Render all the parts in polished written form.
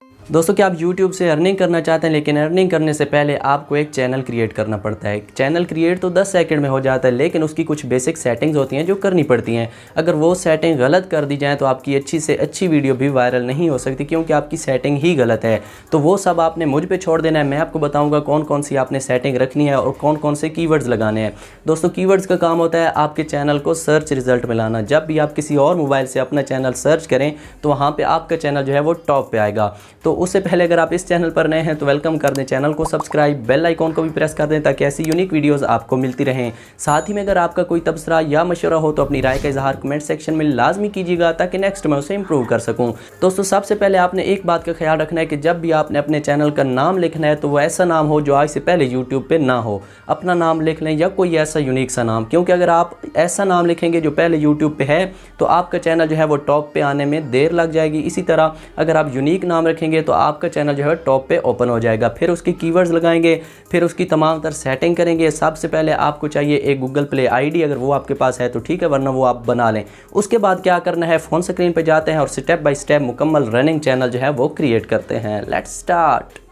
दोस्तों क्या आप YouTube से अर्निंग करना चाहते हैं, लेकिन अर्निंग करने से पहले आपको एक चैनल क्रिएट करना पड़ता है। चैनल क्रिएट तो 10 सेकंड में हो जाता है, लेकिन उसकी कुछ बेसिक सेटिंग्स होती हैं जो करनी पड़ती हैं। अगर वो सेटिंग गलत कर दी जाए तो आपकी अच्छी से अच्छी वीडियो भी वायरल नहीं हो सकती, क्योंकि आपकी सेटिंग ही गलत है। तो वो सब आपने मुझ पर छोड़ देना है। मैं आपको बताऊँगा कौन कौन सी आपने सेटिंग रखनी है और कौन कौन से कीवर्ड्स लगाने हैं। दोस्तों कीवर्ड्स का काम होता है आपके चैनल को सर्च रिजल्ट में लाना। जब भी आप किसी और मोबाइल से अपना चैनल सर्च करें तो वहाँ पर आपका चैनल जो है वो टॉप पर आएगा। तो उससे पहले अगर आप इस चैनल पर नए हैं तो वेलकम कर दें, चैनल को सब्सक्राइब, बेल आइकॉन को भी प्रेस कर दें ताकि ऐसी यूनिक वीडियोस आपको मिलती रहें। साथ ही में अगर आपका कोई तबसरा या मशवरा हो तो अपनी राय का इजहार कमेंट सेक्शन में लाजमी कीजिएगा ताकि नेक्स्ट मैं उसे इंप्रूव कर सकूं। दोस्तों सबसे पहले आपने एक बात का ख्याल रखना है कि जब भी आपने अपने चैनल का नाम लिखना है तो वो ऐसा नाम हो जो आज से पहले यूट्यूब पर ना हो। अपना नाम लिख लें या कोई ऐसा यूनिक सा नाम, क्योंकि अगर आप ऐसा नाम लिखेंगे जो पहले यूट्यूब पर है तो आपका चैनल जो है वो टॉप पे आने में देर लग जाएगी। इसी तरह अगर आप यूनिक नाम रखेंगे तो आपका चैनल जो है टॉप पे ओपन हो जाएगा। फिर उसके कीवर्ड्स लगाएंगे, फिर उसकी तमाम तर सेटिंग करेंगे। सबसे पहले आपको चाहिए एक गूगल प्ले आईडी, अगर वो आपके पास है तो ठीक है, वरना वो आप बना लें। उसके बाद क्या करना है, फ़ोन स्क्रीन पे जाते हैं और स्टेप बाय स्टेप मुकम्मल रनिंग चैनल जो है वो क्रिएट करते हैं। Let's start.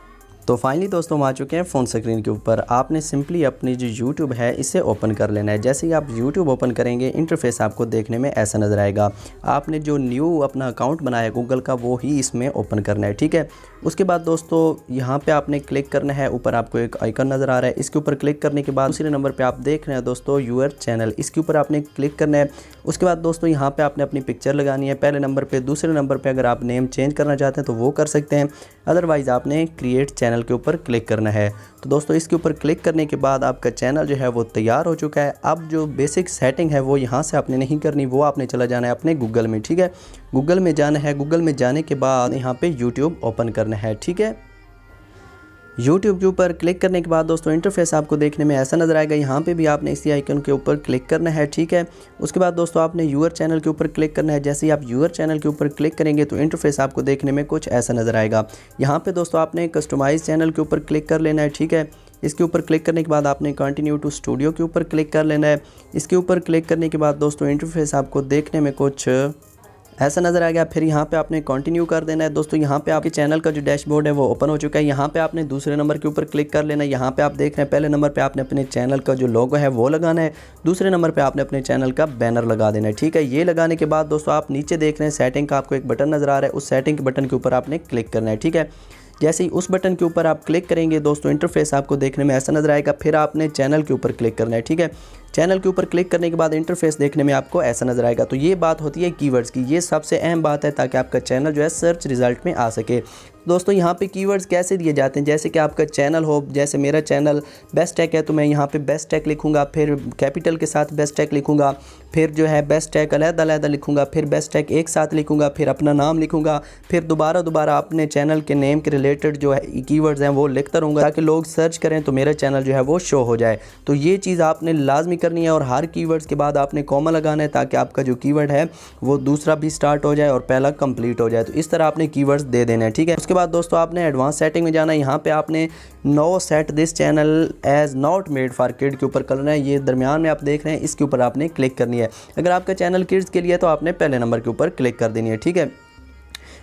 तो फाइनली दोस्तों हम आ चुके हैं फ़ोन स्क्रीन के ऊपर। आपने सिंपली अपनी जो YouTube है इसे ओपन कर लेना है। जैसे ही आप YouTube ओपन करेंगे इंटरफेस आपको देखने में ऐसा नज़र आएगा। आपने जो न्यू अपना अकाउंट बनाया गूगल का वो ही इसमें ओपन करना है, ठीक है। उसके बाद दोस्तों यहाँ पे आपने क्लिक करना है। ऊपर आपको एक आइकन नज़र आ रहा है, इसके ऊपर क्लिक करने के बाद दूसरे नंबर पे आप देख रहे हैं दोस्तों यूअर चैनल, इसके ऊपर आपने क्लिक करना है। उसके बाद दोस्तों यहाँ पे आपने अपनी पिक्चर लगानी है पहले नंबर पे। दूसरे नंबर पे अगर आप नेम चेंज करना चाहते हैं तो वो कर सकते हैं, अदरवाइज़ आपने क्रिएट चैनल के ऊपर क्लिक करना है। तो दोस्तों इसके ऊपर क्लिक करने के बाद आपका चैनल जो है वो तैयार हो चुका है। अब जो बेसिक सेटिंग है वो यहाँ से आपने नहीं करनी, वो आपने चला जाना है अपने गूगल में, ठीक है। गूगल में जाना है, गूगल में जाने के बाद यहाँ पे यूट्यूब ओपन करना है, ठीक है। यूट्यूब के ऊपर क्लिक करने के बाद दोस्तों इंटरफेस आपको देखने में ऐसा नज़र आएगा। यहाँ पे भी आपने इसी आइकन के ऊपर क्लिक करना है, ठीक है। उसके बाद दोस्तों आपने यूअर चैनल के ऊपर क्लिक करना है। जैसे ही आप यूअर चैनल के ऊपर क्लिक करेंगे तो इंटरफेस आपको देखने में कुछ ऐसा नज़र आएगा। यहाँ पे दोस्तों आपने कस्टमाइज चैनल के ऊपर क्लिक कर लेना है, ठीक है। इसके ऊपर क्लिक करने के बाद आपने कंटिन्यू टू स्टूडियो के ऊपर क्लिक कर लेना है। इसके ऊपर क्लिक करने के बाद दोस्तों इंटरफेस आपको देखने में कुछ ऐसा नज़र आ गया। फिर यहाँ पे आपने कंटिन्यू कर देना है। दोस्तों यहाँ पे आपके चैनल का जो डैशबोर्ड है वो ओपन हो चुका है। यहाँ पे आपने दूसरे नंबर के ऊपर क्लिक कर लेना है। यहाँ पे आप देख रहे हैं पहले नंबर पे आपने अपने चैनल का जो लोगो है वो लगाना है, दूसरे नंबर पे आपने अपने चैनल का बैनर लगा देना है, ठीक है। ये लगाने के बाद दोस्तों आप नीचे देख रहे हैं सेटिंग का आपको एक बटन नज़र आ रहा है, उस सेटिंग के बटन के ऊपर आपने क्लिक करना है, ठीक है। जैसे ही उस बटन के ऊपर आप क्लिक करेंगे दोस्तों इंटरफेस आपको देखने में ऐसा नज़र आएगा। फिर आपने चैनल के ऊपर क्लिक करना है, ठीक है। चैनल के ऊपर क्लिक करने के बाद इंटरफेस देखने में आपको ऐसा नज़र आएगा। तो ये बात होती है कीवर्ड्स की, ये सबसे अहम बात है ताकि आपका चैनल जो है सर्च रिजल्ट में आ सके। दोस्तों यहाँ पे कीवर्ड्स कैसे दिए जाते हैं, जैसे कि आपका चैनल हो, जैसे मेरा चैनल बेस्ट टेक है तो मैं यहाँ पे बेस्ट टेक लिखूँगा, फिर कैपिटल के साथ बेस्ट टेक लिखूँगा, फिर जो है बेस्ट टेक अलग-अलग लिखूँगा, फिर बेस्ट टेक एक साथ लिखूँगा, फिर अपना नाम लिखूँगा, फिर दोबारा अपने चैनल के नेम के रिलेटेड जो है कीवर्ड्स हैं वो लिखता रहूँगा ताकि लोग सर्च करें तो मेरा चैनल जो है वो शो हो जाए। तो ये चीज़ आपने लाजमी करनी है और हर कीवर्ड्स के बाद आपने कॉमा लगाना है ताकि आपका जो कीवर्ड है वो दूसरा भी स्टार्ट हो जाए और पहला कंप्लीट हो जाए। तो इस तरह आपने कीवर्ड्स दे देना है, ठीक है। उसके बाद दोस्तों आपने एडवांस सेटिंग में जाना है। यहाँ पे आपने no set this channel as not made for kid के ऊपर करना है। ये दरमियान में आप देख रहे हैं, इसके ऊपर आपने क्लिक करनी है। अगर आपका चैनल किड्स के लिए तो आपने पहले नंबर के ऊपर क्लिक कर देनी है, ठीक है।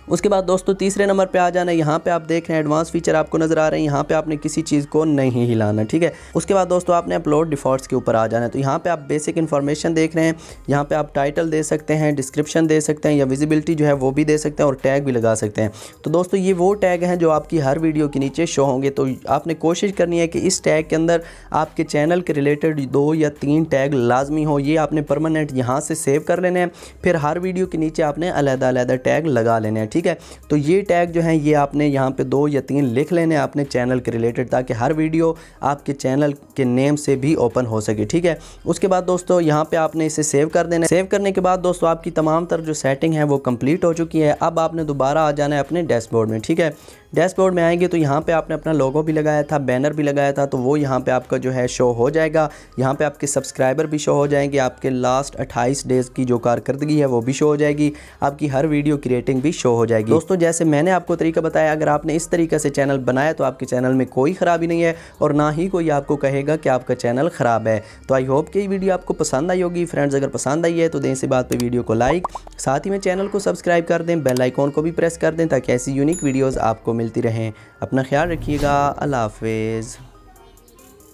उसके बाद दोस्तों तीसरे नंबर पे आ जाना है। यहाँ पे आप देख रहे हैं एडवांस फीचर आपको नज़र आ रहे हैं, यहाँ पे आपने किसी चीज़ को नहीं हिलाना, ठीक है। उसके बाद दोस्तों आपने अपलोड डिफ़ॉल्ट्स के ऊपर आ जाना है। तो यहाँ पे आप बेसिक इन्फॉर्मेशन देख रहे हैं, यहाँ पे आप टाइटल दे सकते हैं, डिस्क्रिप्शन दे सकते हैं या विजिबिलिटी जो है वो भी दे सकते हैं और टैग भी लगा सकते हैं। तो दोस्तों ये वो टैग हैं जो आपकी हर वीडियो के नीचे शो होंगे। तो आपने कोशिश करनी है कि इस टैग के अंदर आपके चैनल के रिलेटेड 2 या 3 टैग लाजमी हो। ये आपने परमानेंट यहाँ से सेव कर लेने हैं, फिर हर वीडियो के नीचे आपने अलग-अलग टैग लगा लेने हैं, ठीक है। तो ये टैग जो हैं ये आपने यहाँ पे 2 या 3 लिख लेने हैं अपने चैनल के रिलेटेड ताकि हर वीडियो आपके चैनल के नेम से भी ओपन हो सके, ठीक है। उसके बाद दोस्तों यहाँ पे आपने इसे सेव कर देना है। सेव करने के बाद दोस्तों आपकी तमाम तरह जो सेटिंग है वो कंप्लीट हो चुकी है। अब आपने दोबारा आ जाना है अपने डैशबोर्ड में, ठीक है। डैशबोर्ड में आएंगे तो यहाँ पे आपने अपना लोगो भी लगाया था, बैनर भी लगाया था, तो वो यहाँ पे आपका जो है शो हो जाएगा। यहाँ पे आपके सब्सक्राइबर भी शो हो जाएंगे, आपके लास्ट 28 डेज़ की जो कारकर्दगी है वो भी शो हो जाएगी, आपकी हर वीडियो क्रिएटिंग भी शो हो जाएगी। दोस्तों जैसे मैंने आपको तरीका बताया, अगर आपने इस तरीके से चैनल बनाया तो आपके चैनल में कोई ख़राबी नहीं है और ना ही कोई आपको कहेगा कि आपका चैनल ख़राब है। तो आई होप कि ये वीडियो आपको पसंद आई होगी। फ्रेंड्स अगर पसंद आई है तो दें इसी बात पे वीडियो को लाइक, साथ ही में चैनल को सब्सक्राइब कर दें, बेल आइकॉन को भी प्रेस कर दें ताकि ऐसी यूनिक वीडियोज़ आपको मिलती रहें। अपना ख्याल रखिएगा। अल्लाह हाफिज़।